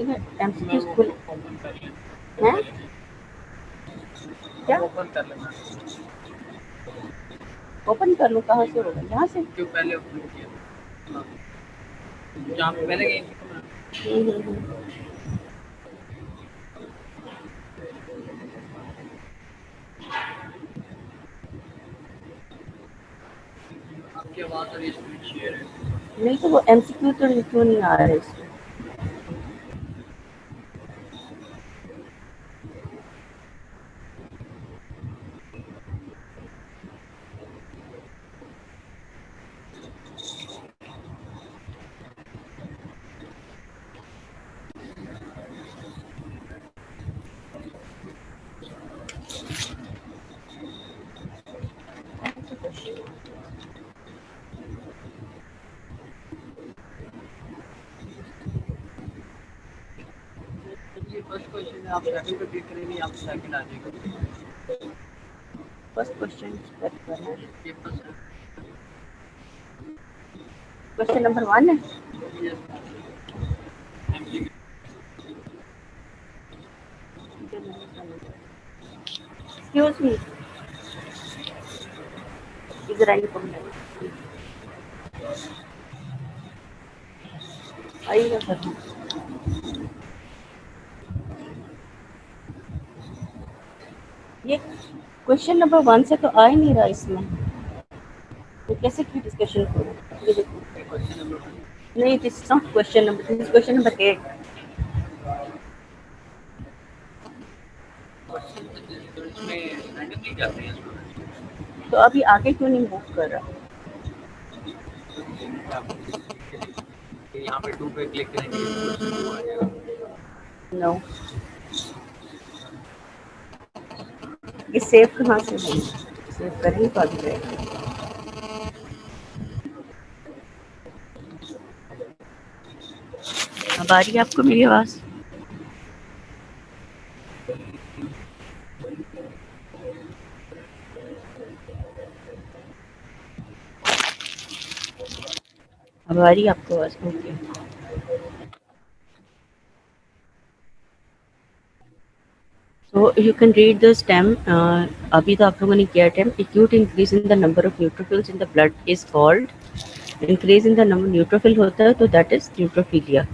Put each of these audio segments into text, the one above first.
MCQs खुल हैं क्या ओपन कर लूँ? कहाँ से होगा? यहाँ से? जो पहले ओपन किया जहाँ पे पहले गई थी। आपकी आवाज़ और ये स्क्रीन शेयर है नहीं, तो वो एमसीक्यू तो क्यों नहीं आ रहा है इसमें? फर्स्ट क्वेश्चन है, आप सेकंड पे क्लिक करेंगे, आप सेकंड आ जाएगा। फर्स्ट क्वेश्चन सेलेक्ट करना है। ये फर्स्ट क्वेश्चन नंबर 1 है। Excuse me, is there any problem? आइएगा सर। ये क्वेश्चन नंबर 1 से तो आ ही नहीं रहा इसमें, तो कैसे की डिस्कशन करूँ? ये देखो, नहीं, this is not question number, this is question number 8। तो अभी आगे क्यों नहीं मूव कर रहा? यहाँ पे 2 पे क्लिक करेंगे। नो, ये सेव कहाँ से है? सेव कर ही पा रही है। अब आ रही है आपको मेरी आवाज़? अब आ रही है आपको आवाज़? Okay. So you can read the stem. अभी तो आप लोगों ने किया term acute increase in the number of neutrophils in the blood is called increase in the number neutrophil होता है तो that is neutrophilia.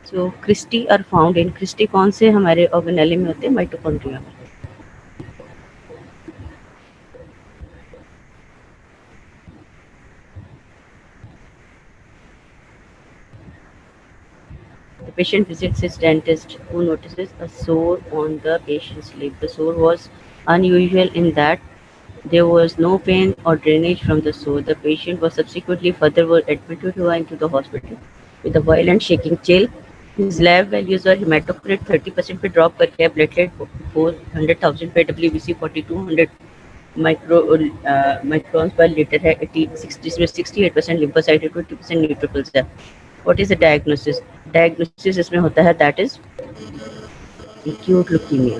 So Christi are found in Christi कौन से हमारे ऑर्गेनेले में होते हैं? माइटोकॉन्ड्रिया में. The patient visits his dentist, who notices a sore on the patient's lip. The sore was unusual in that there was no pain or drainage from the sore. The patient was subsequently further admitted into the hospital with a violent shaking chill. His lab values और hematocrit 30% पे drop करके है, platelet 400,000 पे, WBC 4200 microns पर litre है, 68% lymphocyte है, 20% neutrophils है. What is the diagnosis? Diagnosis इसमें होता है that is acute leukemia.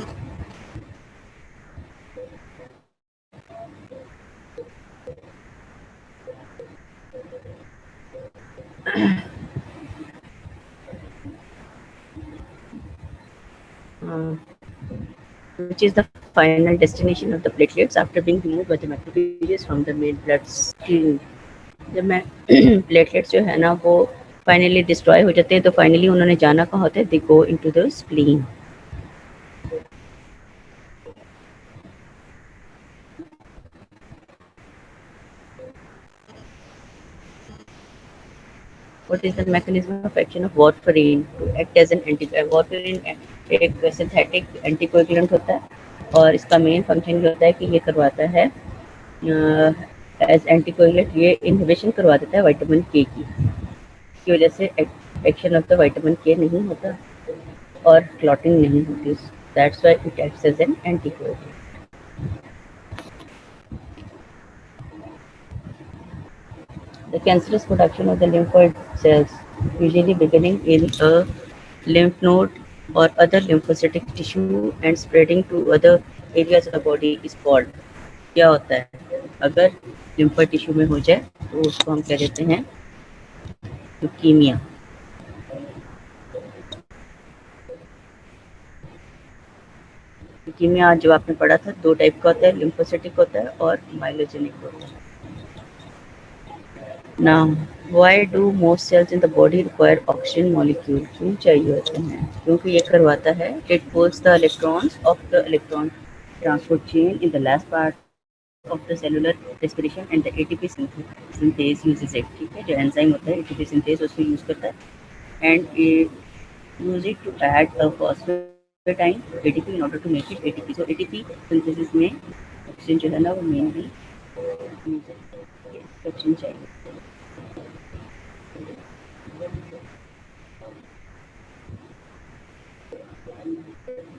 Which is the final destination of the platelets after being removed by the macrophages from the main blood stream. जब platelets जो है ना वो फाइनली डिस्ट्रॉय हो जाते हैं तो फाइनली उन्होंने जाना कहाँ होता है? They go into the spleen. What is the mechanism of action of warfarin to act as an warfarin एक सिंथेटिक एंटीकोएगुलेंट होता है और इसका मेन फंक्शन ये होता है कि ये करवाता है एज एंटीकोएगुलेंट, ये इनहिबिशन करवा देता है विटामिन के की वजह से एक्शन ऑफ द विटामिन के नहीं होता और क्लॉटिंग नहीं होती. That's why it acts as an anticoagulant. The cancerous production of the lymphoid cells, usually beginning in a lymph node or other lymphocytic tissue and spreading to other areas of the body is called, क्या होता है अगर लिम्फर tissue में हो जाए तो उसको हम कह देते हैं ल्यूकीमिया। ल्यूकीमिया जो आपने पढ़ा था 2 टाइप का होता है, लिम्फोसाइटिक होता है और माइलोजेनिक होता है। Now why do most cells in the body require oxygen molecule, क्यों चाहिए होते हैं? क्योंकि ये करवाता है it pulls the electrons of the electron transport chain in the last part of the cellular respiration and the ATP synthase uses it, ठीक है, जो एंजाइम होता है ATP synthase उसको यूज करता है and use it to add a phosphatidine ATP in order to make it ATP. So ATP synthesis में oxygen जो है ना वो मेनली ऑक्सीजन चाहिए।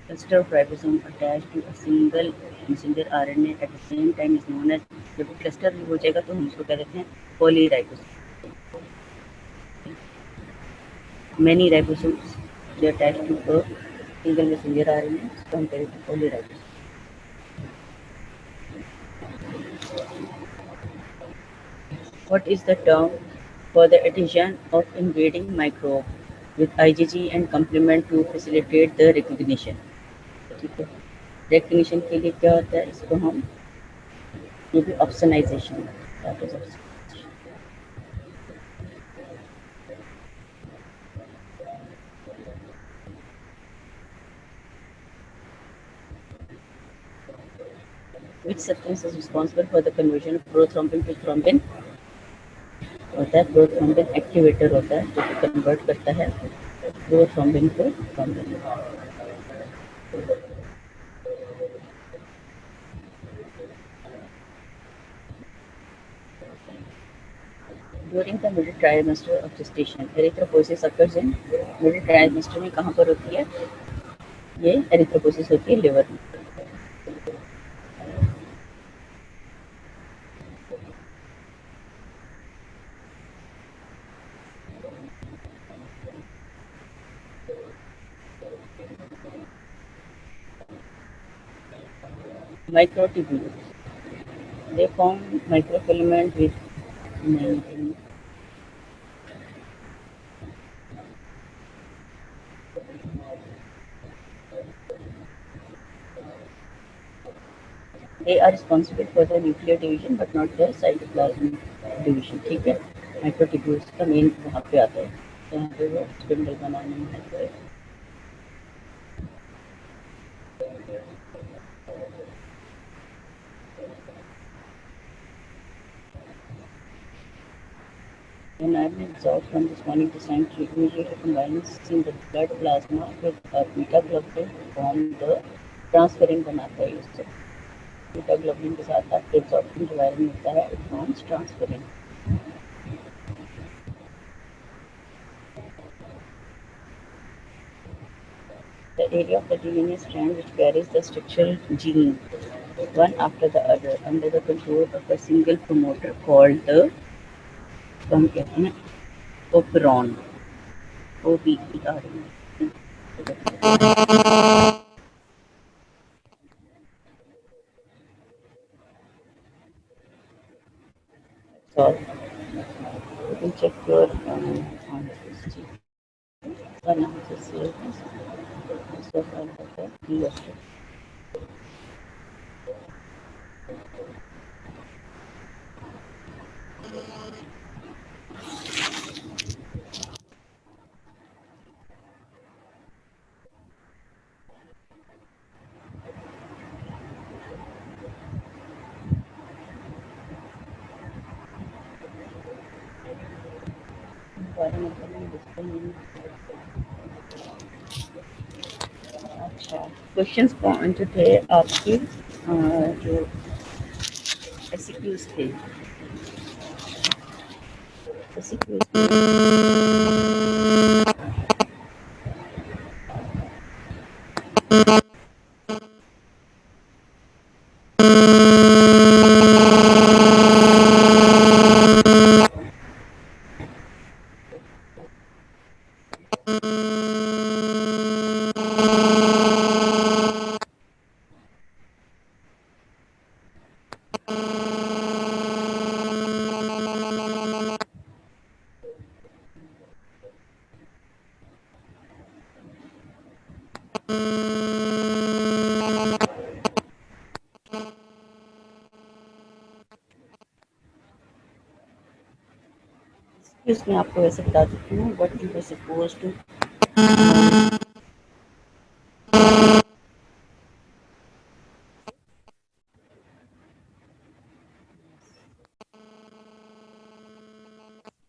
Cluster of ribosome attached to a single messenger RNA at the same time is known as, जब cluster हो जाएगा तो हम उसको कह देते हैं polyribosome. Many ribosomes they attach to a single messenger RNA, so हम कह देते हैं polyribosome. What is the term for the addition of invading microbe with IgG and complement to facilitate the recognition, ठीक है, recognition के लिए क्या होता है, इसको हम ये भी ऑप्शनाइजेशन, which substance is responsible for the conversion of prothrombin to thrombin, होता है प्रोथ्रोम्बिन एक्टिवेटर होता है जो कि कन्वर्ट करता है प्रोथ्रोम्बिन को thrombin. During the middle trimester of gestation erythropoiesis occurs in, middle trimester में कहाँ पर होती है? ये एरिथ्रोपोइसिस होती है लिवर में। Microtubules, they form microfilament with they are responsible for the nuclear division but not the cytoplasmic division, ठीक है। माइक्रोट्यूब्यूल्स का मेन वहाँ पे आता है जहाँ पे वो स्पिंडल बनाने में हेल्प करेगा। When iron is absorbed from the spawning descent, it immediately combines in the blood plasma with beta globulin form the transferrin बनाता है इससे। beta globulin के साथ आपके absorption जो iron होता है it forms transferrin. The area of the DNA strand which carries the structural gene one after the other under the control of a single promoter called the, हम कहते हैं operon, OPERON. So you can check your answers. One answer is so far yes. अच्छा, questions कौन जो थे आपके जो SKUs थे, इसमें आपको वैसे बता देती हूँ what you are suppose to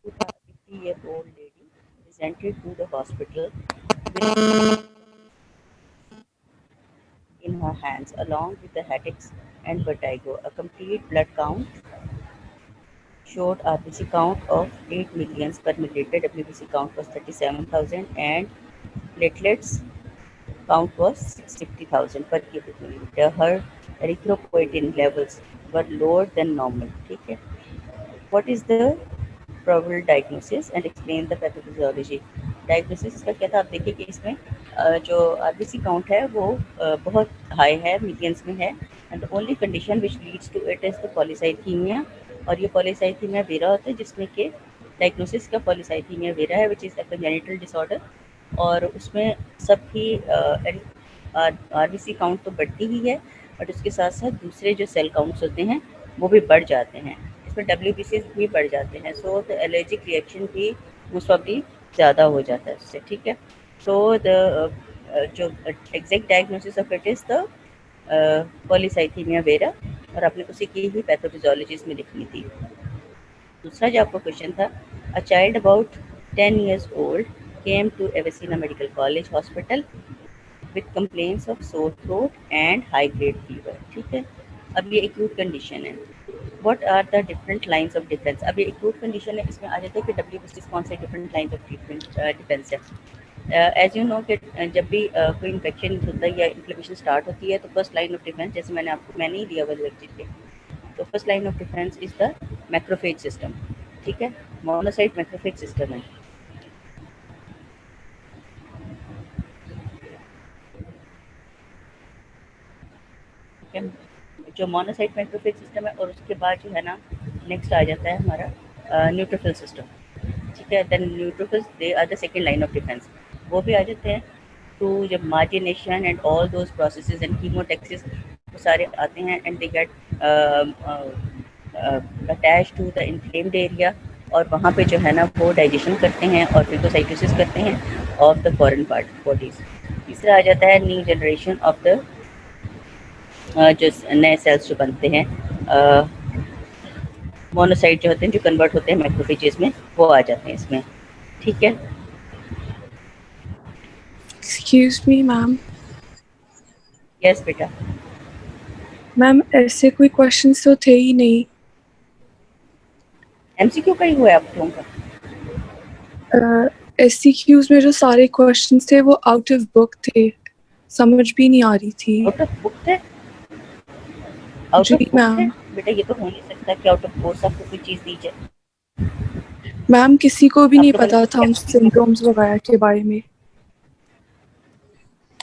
a 50-year-old lady presented to the hospital with in her hands, along with the headaches and vertigo. A complete blood count showed RBC count of 8 millions per milliliter, WBC count was 37,000, and platelets count was 650,000 per cubic millimeter. Her erythropoietin levels were lower than normal. ठीक है. What is the probable diagnosis and explain the pathophysiology? Diagnosis इसका क्या था, आप देखिए कि इसमें जो आरबीसी काउंट है वो बहुत हाई है, मिलियंस में है, and the only condition which leads to it is the polycythemia, और ये पॉलीसाइथीमिया वेरा होता है जिसमें कि डायग्नोसिस का पॉलीसाइथीमिया वेरा है which is a congenital disorder, और उसमें सबकी आरबीसी काउंट तो बढ़ती ही है, बट उसके साथ साथ दूसरे जो सेल काउंट्स होते हैं वो भी बढ़ जाते हैं, इसमें डब्ल्यूबीसी भी बढ़ जाते हैं, सो द एलर्जिक रिएक्शन भी मोस्ट प्रॉब्ली ज़्यादा हो जाता है उससे. ठीक है. सो द जो exact diagnosis of it is the polycythaemia vera, और आपने उसी की ही पैथोफिजियोलॉजी इसमें लिखनी थी. दूसरा जो आपका क्वेश्चन था, a child about 10 years old came to Avicenna Medical College Hospital with complaints of sore throat and high grade fever. ठीक है. अब ये एक्यूट कंडीशन है. What are the different lines of defence? अब ये एक्यूट कंडीशन है, इसमें आ जाता है कि डब्ल्यूबीसी कौन से different lines of treatment defence है. एज यू नो कि जब भी कोई इन्फेक्शन होता है या इन्फ्लेमेशन स्टार्ट होती है तो फर्स्ट लाइन ऑफ डिफेंस, जैसे मैंने ही दिया हुआ लेक्चर पे, तो first line of defence is the macrophage system. ठीक है. मोनोसाइट मैक्रोफेज सिस्टम है. ठीक है. जो मोनोसाइट मैक्रोफेज सिस्टम है, और उसके बाद जो है ना, नेक्स्ट आ जाता है हमारा न्यूट्रोफिल सिस्टम. ठीक है. Then neutrophils they are the second line of defence. वो भी आ जाते हैं टू जब margination and all those processes and chemotaxis वो सारे आते हैं, and they get attach to the inflamed area, और वहाँ पे जो है ना वो डाइजेशन करते हैं और फिगोसाइटोसिस करते हैं of the foreign part bodies. तीसरा आ जाता है न्यू जनरेशन ऑफ द जो नए सेल्स जो बनते हैं, मोनोसाइट जो होते हैं जो कन्वर्ट होते हैं मैक्रोफेजेस में, वो आ जाते हैं इसमें. ठीक है. Excuse me ma'am. यस बेटा. मैम ऐसे कोई क्वेश्चंस तो थे ही नहीं. एमसीक्यू का ही हुआ है आप लोगों का? एससीक्यूज में जो सारे क्वेश्चंस थे वो आउट ऑफ बुक थे, समझ भी नहीं आ रही थी. आउट ऑफ बुक थे? आउट ऑफ जी बुक थे मैम. बेटा, ये तो हो नहीं सकता कि आउट ऑफ कोर्स आपको कोई चीज़ दी जाए. मैम किसी को भी आप नहीं लोगों पता था ने उन सिंड्रोम्स वगैरह के बारे में.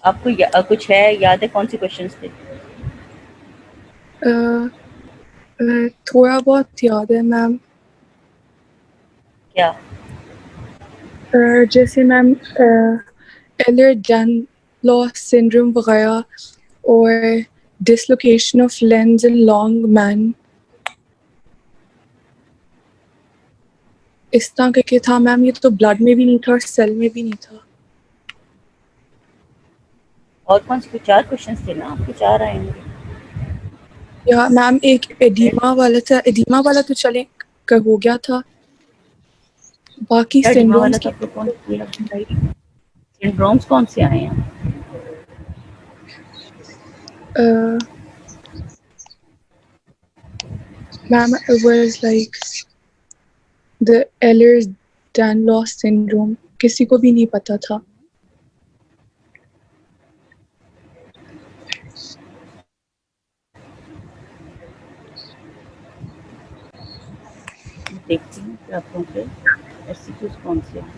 आपको कुछ है याद है कौन से क्वेश्चंस थे? थोड़ा बहुत याद है मैम. क्या? जैसे मैम एलर-डैनलॉस सिंड्रोम वगैरह, और dislocation of lens in long man, इस तरह करके था मैम. ये तो ब्लड में भी नहीं था और सेल में भी नहीं था. और कौन से? चार क्वेश्चंस थे ना आपके, चार आएंगे. या मैम एक एडिमा वाला था. एडिमा वाला तो चले हो गया था. बाकी क्या डिमा वाला सिंड्रोम्स था की आपको कौन किया? सिंड्रोम्स कौन से आए हैं? Ma'am it was like the Ehlers-Danlos syndrome. किसी को भी नहीं पता था. देखती हूँ कि आप लोगों के एमसीक्यूज कौन से हैं.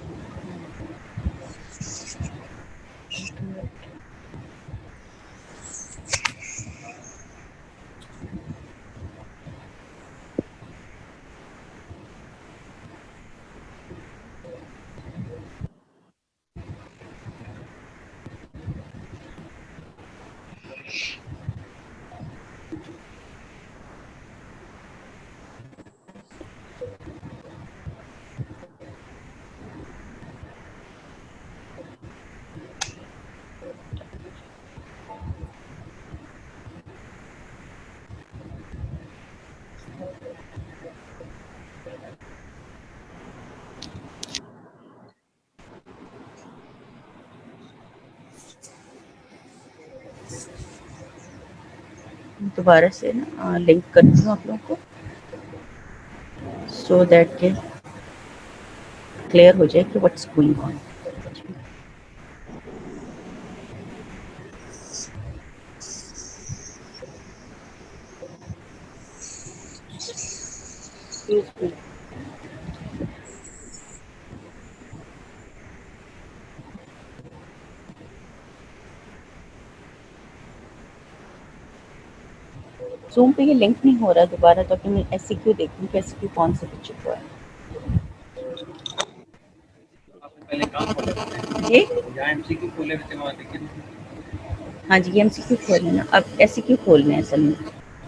दोबारा से ना लिंक करती हूँ आप लोगों को, सो दैट के क्लियर हो जाए कि व्हाट्स गोइंग ऑन। ज़ूम पे ये लिंक नहीं हो रहा दोबारा, तो कि मैं एससीक्यू देखूँ कि एससीक्यू कौन सा बच्चे को है। पहले काम खोले जी जहाँ एमसीक्यू खोले हुए थे वहाँ देखे थे। हाँ जी, ये एमसीक्यू खोलना है ना, अब एससीक्यू खोलने हैं असल में।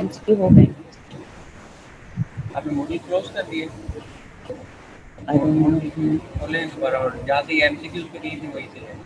एमसीक्यू हो गए। आपने मॉड्यूल क्लोज कर दिए, आई डोंट नो। खोले दोबारा और जहाँ से एमसीक्यूज पे दी थी वहीं से है।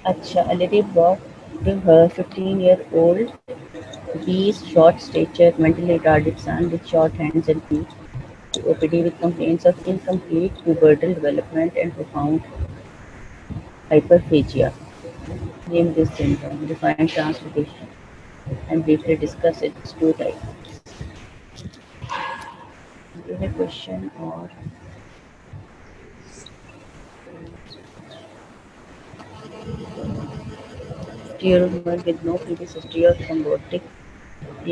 अच्छा, a lady brought to her 15-year-old obese, short-stature, mentally retarded son with short hands and feet to OPD with complaints of incomplete pubertal development and profound hyperphagia. Name this syndrome, define transportation, and briefly discuss its two types. ये है question और woman with no previous history of thrombotic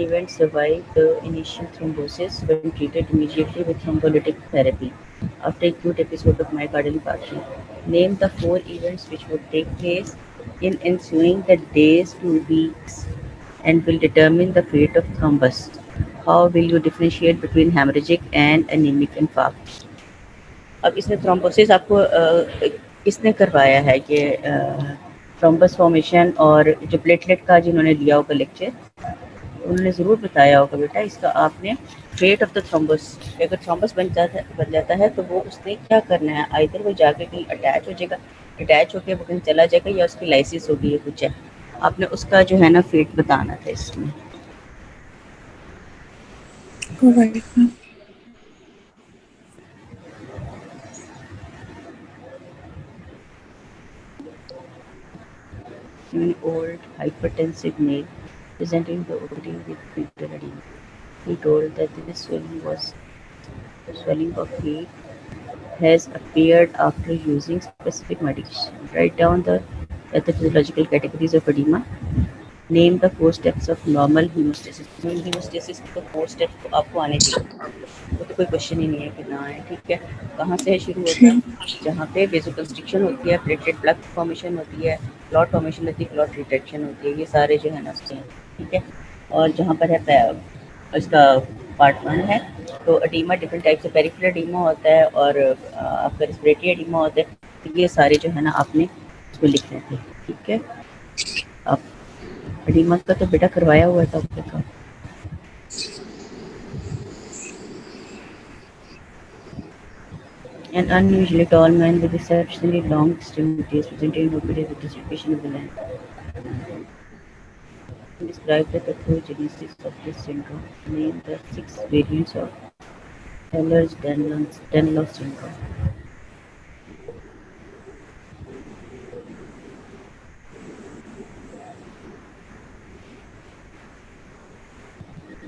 events survived the initial thrombosis when treated immediately with thrombolytic therapy after acute episode of myocardial infarction. Name the 4 events which would take place in ensuing the days to weeks and will determine the fate of thrombus. How will you differentiate between hemorrhagic and anemic infarct? अब इसमें thrombosis आपको किसने करवाया है ये thrombus formation और जो platelet का जिन्होंने दिया होगा लेक्चर, उन्होंने ज़रूर बताया होगा बेटा इसका आपने फेट ऑफ द थ्रोम्बस। अगर थ्रोम्बस बन जाता है तो वो उसने क्या करना है, आइदर वो जाके कहीं अटैच हो जाएगा, अटैच होकर वो कहीं चला जाएगा, या उसकी लाइसिस होगी या कुछ है। आपने उसका जो है ना फेट बताना था इसमें। Alright, ma'am. An old hypertensive male presenting the OPD with fetal edema. He told that this swelling of feet has appeared after using specific medication. Write down the pathophysiological categories of edema. Name the 4 steps of normal hemostasis. Hemostasis के तो 4 steps तो आपको आने चाहिए, वो तो कोई question ही नहीं है कि ना है। ठीक है, कहाँ से शुरू होता है? जहाँ पे वेसोकंस्ट्रिक्शन होती है, प्लेटलेट प्लग फॉर्मेशन होती है, क्लॉट फॉर्मेशन होती है, क्लॉट रिटेक्शन होती है, ये सारे जो है ना उसके हैं। ठीक है, और जहाँ पर है इसका पार्ट 1 है तो एडीमा डिफरेंट टाइप से पेरिफेरल एडीमा होता है और आपका रेस्पिरेटरी एडीमा होता है। तो ये सारे जो है ना आपने इसमें लिखने थे। ठीक है, अब एडीमा का तो बेटा करवाया हुआ था आपके का। An unusually tall man with exceptionally long extremities presenting OPD with dislocation of the leg. Describe the pathogenesis of this syndrome. Name the 6 variants of Ehlers-Danlos syndrome.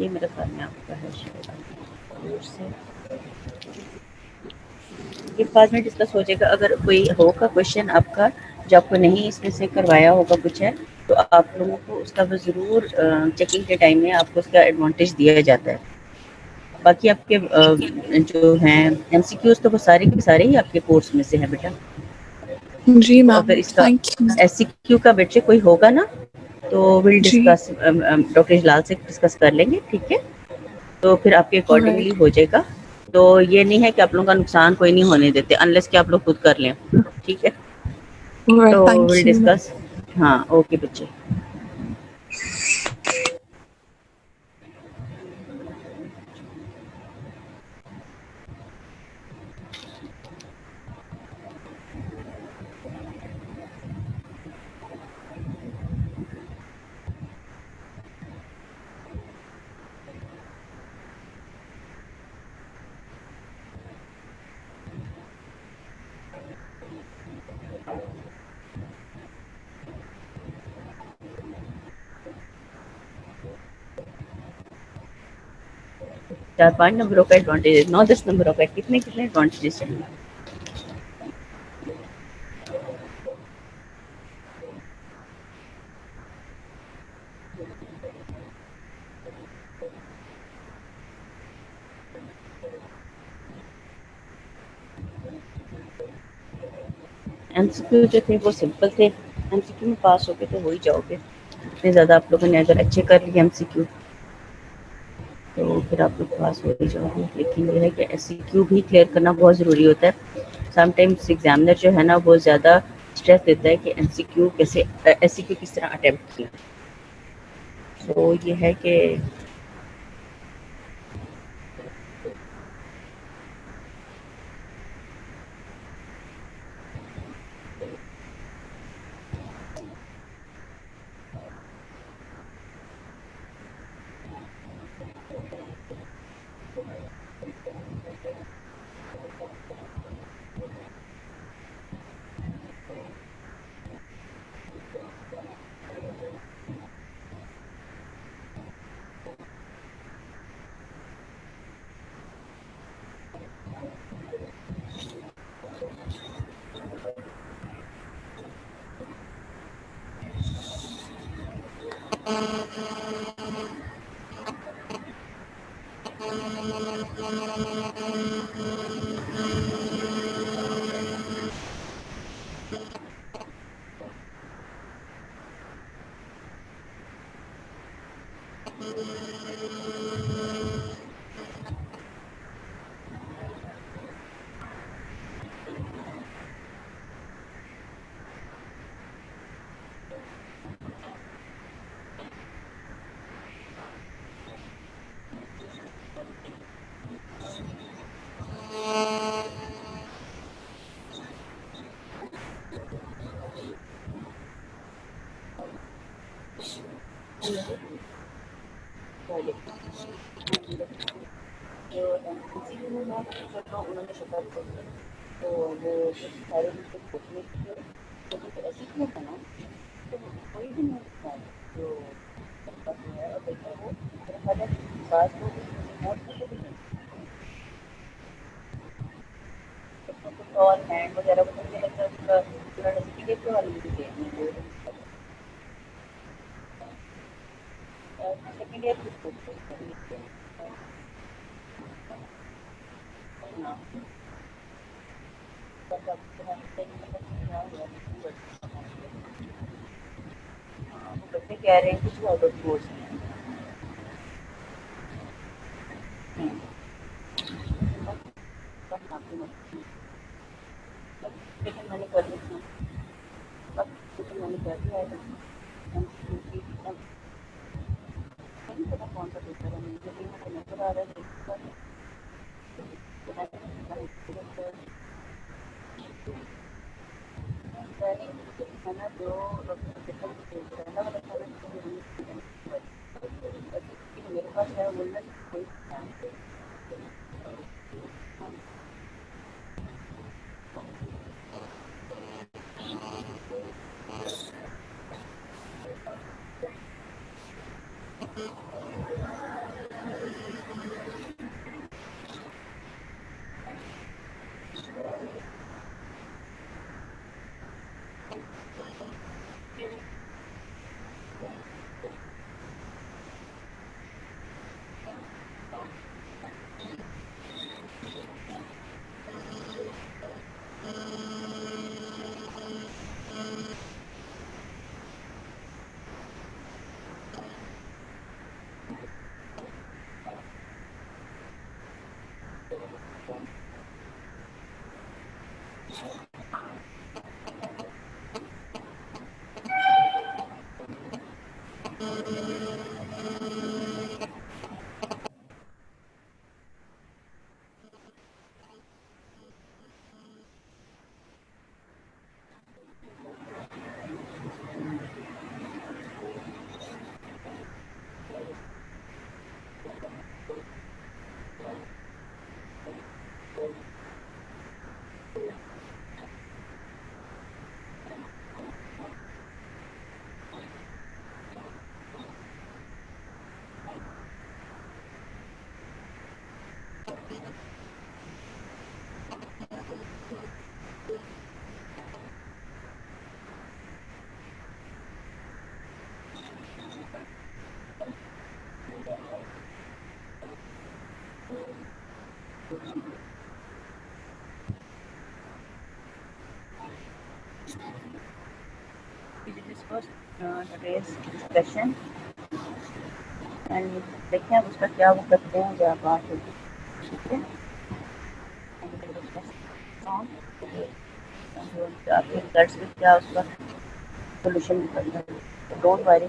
ये मेरे ख्याल में आपका है शायद कोर्स है। ये बाद में डिस्कस हो जाएगा। अगर कोई होगा क्वेश्चन आपका जो आपको नहीं इसमें से करवाया होगा कुछ है, तो आप लोगों को उसका वो ज़रूर चेकिंग के टाइम में आपको उसका एडवांटेज दिया जाता है। बाकी आपके जो हैं एमसीक्यूज़ तो वो सारे के सारे ही आपके कोर्स में से हैं बेटा। जी तो मैम, अगर इसका थैंक यू। एससीक्यू का बच्चे कोई होगा ना, तो विल जी, डिस्कस डॉक्टर जलाल से डिस्कस कर लेंगे, ठीक है? तो फिर आपके अकॉर्डिंगली ऑलराइट, हो जाएगा। तो ये नहीं है कि आप लोगों का नुकसान कोई नहीं होने देते अनलेस कि आप लोग खुद कर लें, ठीक है? ऑलराइट, तो thank will you ma'am. Discuss. हाँ, ओके बच्चे। चार पांच नंबरों का एडवांटेज, 9-10 नंबरों का कितने कितने एडवांटेजेस हैं? एमसीक्यू जो थे वो सिंपल थे, एमसीक्यू में पास हो गए तो हो ही जाओगे। इतने ज़्यादा आप लोगों ने अगर अच्छे कर लिए एमसीक्यू तो फिर आप लोग पास हो ही जाओगे। लेकिन ये है कि एससीक्यू भी क्लियर करना बहुत ज़रूरी होता है। समटाइम्स एग्जामिनर जो है ना वो ज़्यादा स्ट्रेस देता है कि एमसीक्यू कैसे एससीक्यू किस तरह अटेम्प्ट किया। तो ये है कि जो एमसीक्यू में मैं करता हूँ उन्होंने शिकायत कर दी, तो वो सारे मुझसे पूछने के लेकिन तो एससीक्यू था ना, तो कोई भी नहीं था जो करता जो है। और देखिए वो मेरा ख्याल है पास तो नोट में भी नहीं, तो और हैंड वगैरह वो मुझे लगता है उसका पूरा सर्टिफिकेट तो वाली मुझे देनी है। सेकेंड ईयर की बच्चे कह रहे हैं कुछ आउट ऑफ कोर्स में। लेकिन मैंने कर लिया, लेकिन मैंने कर दिया है नहीं पता कौन सा पेपर है, मुझे भी मुझे नजर आ रहा है है ना जो मेरे पास है वो ना कोई discuss today's discussion and देखिए आप उसका क्या वो करते हैं जब बात होगी ठीक है आपके रिजल्ट्स में क्या उसका सोल्यूशन निकलता है डोंट वरी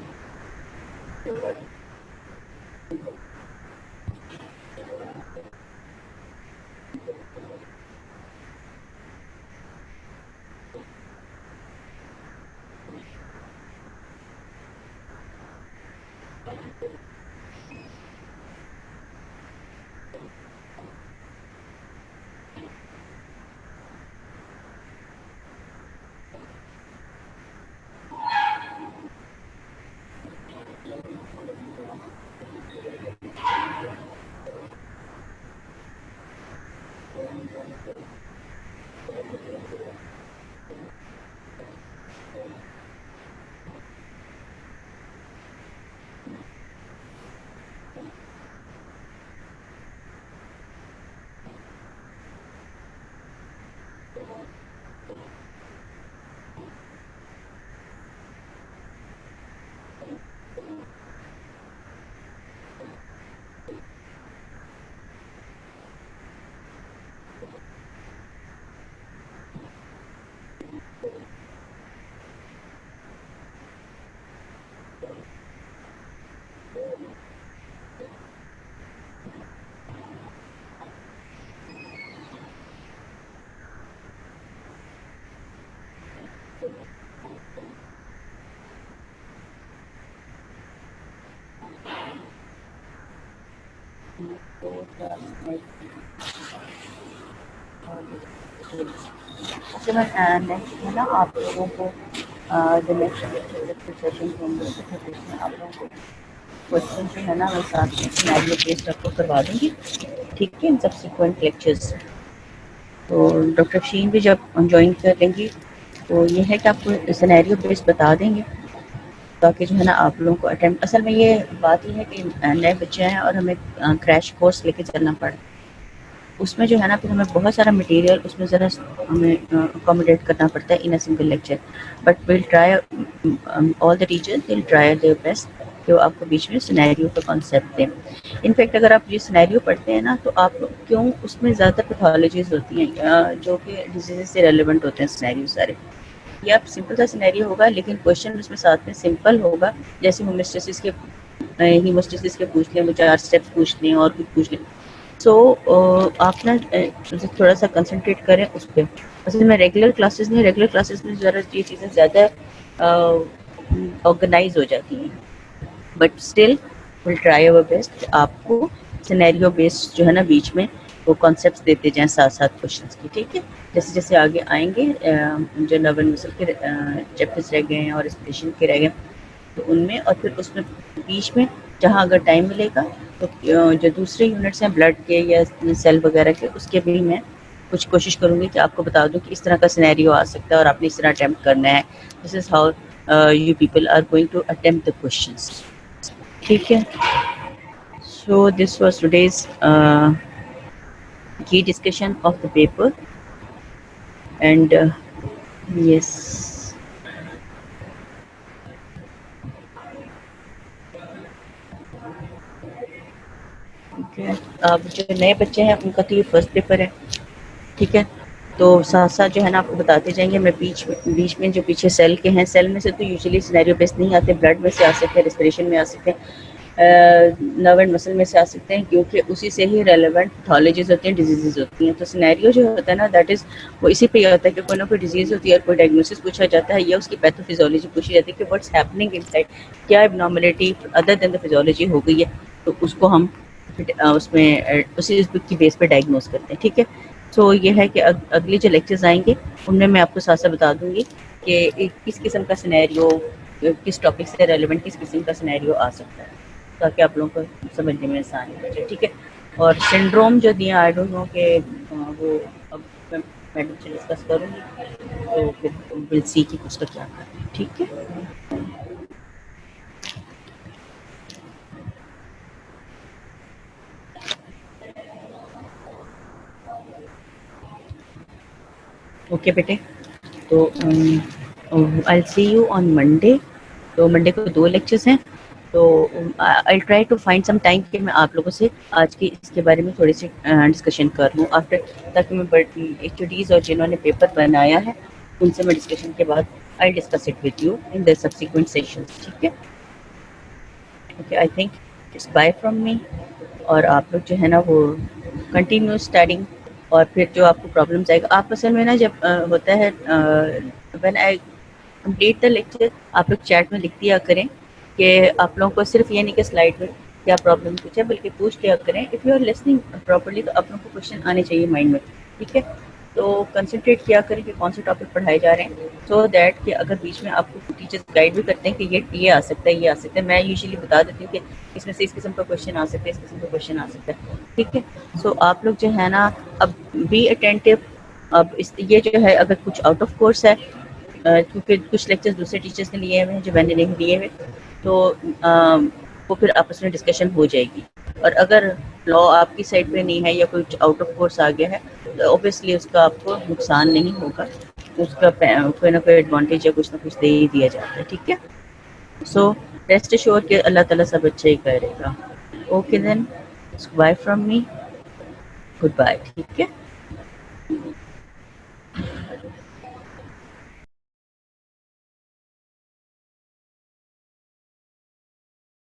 ओके मैं नेक्स्ट है ना आप लोगों को जो नेक्स्ट सेशन होंगे उसमें आप लोगों को क्वेश्चन जो है ना मैं साथ में सिनेरियो बेस्ड आपको करवा दूँगी ठीक है इन सब्सिक्वेंट लेक्चर्स तो डॉक्टर शीन भी जब ज्वाइन कर लेंगी तो ये है कि आपको सिनेरियो बेस्ड बता देंगे ताकि जो है ना आप लोगों को अटेम्प्ट असल में ये बात ये है कि नए बच्चे हैं और हमें क्रैश कोर्स लेके चलना पड़ा उसमें जो है ना फिर हमें बहुत सारा मटेरियल उसमें ज़रा हमें अकोमोडेट करना पड़ता है in a single lecture but will try all the teachers will try their best कि वो आपको बीच में सिनेरियो का कॉन्सेप्ट दें इनफैक्ट अगर आप ये सिनेरियो पढ़ते हैं ना तो आप क्यों उसमें ज़्यादा पैथोलॉजीज होती हैं जो कि डिजीज़ से रेलिवेंट होते हैं सिनेरियो सारे ये आप सिंपल सा सिनेरियो होगा लेकिन क्वेश्चन उसमें साथ में सिंपल होगा जैसे होमोस्टेसिस के हीमोस्टेसिस के पूछ लें वो 4 स्टेप्स पूछ लें और कुछ पूछ लें सो आप ना थोड़ा सा कंसंट्रेट करें उस पर। असल में रेगुलर क्लासेस में ज़रा ये चीज़ें ज़्यादा ऑर्गेनाइज हो जाती हैं, but still will try our best आपको सिनेरियो बेस्ड जो है ना बीच में वो कॉन्सेप्ट्स देते जाएं साथ साथ क्वेश्चंस की, ठीक है। जैसे जैसे आगे आएंगे जो नवन मसल के चैप्टर्स रह गए हैं और एक्सप्रेशन के रह गए तो उनमें, और फिर उसमें बीच में जहाँ अगर टाइम मिलेगा तो जो दूसरे यूनिट्स हैं ब्लड के या सेल वगैरह के, उसके भी मैं कुछ कोशिश करूँगी कि आपको बता दूँ कि इस तरह का सिनेरियो आ सकता है और आपने इस तरह अटैम्प्ट करना है। This is how you people are going to attempt the questions, ठीक है। So this was today's key discussion of the paper, and yes, ठीक है। अब जो नए बच्चे हैं उनका तो ये फर्स्ट पेपर है, ठीक है। तो साथ साथ जो है ना आपको बताते जाएंगे। मैं बीच में जो पीछे सेल के हैं, सेल में से तो यूजुअली सिनेरियो बेस्ड नहीं आते, ब्लड में से आ सकते हैं, रेस्पिरेशन में आ सकते हैं, नर्व एंड मसल में से आ सकते हैं, क्योंकि उसी से ही रेलेवेंट पैथोलॉजीज होती हैं, डिजीजेज होती हैं। तो सिनेरियो जो होता है ना दैट इज़ वो इसी पे होता है कि कोई ना कोई डिजीज़ होती है और कोई डायग्नोसिस पूछा जाता है या उसकी पैथोफिजियोलॉजी पूछी जाती है कि व्हाट्स हैपनिंग इनसाइड, क्या abnormality other than the physiology हो गई है, तो उसको हम उसमें उसी की बेस पे डायग्नोस करते हैं, ठीक है। सो ये है कि अगले जो लेक्चर्स आएंगे उनमें मैं आपको साथ साथ बता दूंगी कि किस किस्म का सिनेरियो, किस टॉपिक से रेलेवेंट किस किस्म का सिनेरियो आ सकता है, ताकि आप लोगों को समझने में आसानी हो जाए, ठीक है। और सिंड्रोम जो दिया आई डोंट नो कि वो अब मैं मैडम से डिस्कस करूँगी, तो फिर विल सी कि उसका क्या करना है, ठीक है। ओके बेटे, तो I see you on Monday. तो मंडे को 2 लेक्चर्स हैं, तो I try to find some time कि मैं आप लोगों से आज की इसके बारे में थोड़ी सी डिस्कशन कर लूँ आफ्टर, ताकि मैं HODs और जिन्होंने पेपर बनाया है उनसे मैं डिस्कशन के बाद I discuss it with you in the subsequent sessions, ठीक है। Okay, I think it's bye from me. और आप लोग जो है ना वो कंटिन्यू स्टडिंग, और फिर जो आपको प्रॉब्लम्स आएगा, आप असल में ना जब होता है when I complete the lecture, आप लोग चैट में लिख दिया करें कि आप लोगों को सिर्फ ये नहीं कि स्लाइड में क्या प्रॉब्लम पूछे, बल्कि पूछ लिया करें। If you are listening properly तो आप लोगों को क्वेश्चन आने चाहिए माइंड में, ठीक है। तो कंसंट्रेट किया करें कि कौन से टॉपिक पढ़ाए जा रहे हैं, सो दैट कि अगर बीच में आपको टीचर्स गाइड भी करते हैं कि ये आ सकता है, ये आ सकता है, मैं यूजुअली बता देती हूँ कि इसमें से इस किस्म का क्वेश्चन आ सकता है, इस किस्म का क्वेश्चन आ सकता है, ठीक है। सो आप लोग जो है ना अब बी अटेंटिव। अब इस ये जो है अगर कुछ आउट ऑफ कोर्स है, क्योंकि कुछ लेक्चर्स दूसरे टीचर्स ने लिए हुए हैं जो मैंने नहीं लिए हुए, तो वो फिर आपस में डिस्कशन हो जाएगी। और अगर लॉ आपकी साइड पे नहीं है या कुछ आउट ऑफ कोर्स आ गया है तो ऑब्वियसली उसका आपको नुकसान नहीं होगा, उसका कोई ना कोई एडवांटेज या कुछ ना कुछ दे ही दिया जाता है, ठीक है। सो रेस्ट एश्योर कि अल्लाह ताला सब अच्छा ही करेगा। Okay then, bye from me, good bye, ठीक है।